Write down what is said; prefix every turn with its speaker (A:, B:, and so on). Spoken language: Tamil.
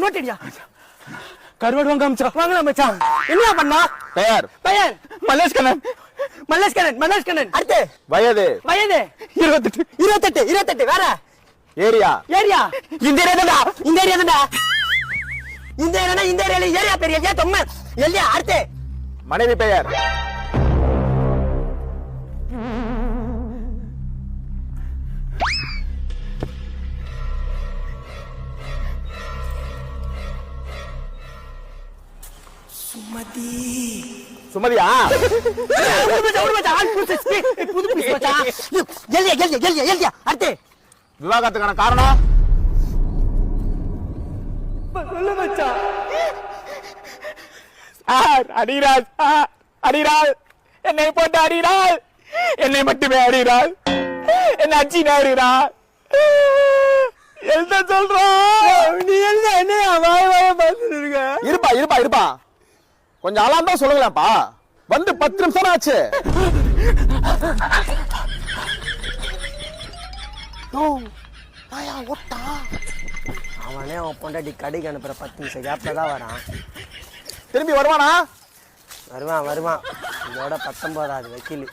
A: நோட்டடியா
B: கருவாடு வாங்க
A: வாங்கலாம் மச்சான். என்ன பண்ணா?
B: பெயர்
A: பெயர்
B: மல்லேஷ் கண்ணன்.
A: மல்லேஷ் கண்ணன். அடுத்து
B: வயது
A: 28. வேற
B: ஏரியா
A: இந்த ஏரியா தான்டா. இந்த ஏரியால ஏரியா பேர் எல்லியா தொம்ம எல்லியா. அடுத்து
B: மனைவி பெயர் சுமதியா?
A: அடுத்து
B: விவாகரத்துக்கான காரணம் அடிராஜ் என்னை போட்டு அடிராள். என்னை மட்டுமே அடிராள். என்ன அச்சி நேருறாள். எழுத சொல்றான்.
A: நீ என்ன வாய பார்த்துருக்க?
B: இருப்பா கொஞ்சம் அலாம் தான் சொல்லுங்களேன்ப்பா. வந்து 10 நிமிஷம் ஆச்சு.
A: அவனே அவன் பொண்டாட்டி கடைக்கு அனுப்புற 10 நிமிஷம் கேப்ல தான் வரான்.
B: திரும்பி வருவானா?
A: வருவான். இதோட 19வது வக்கீல்.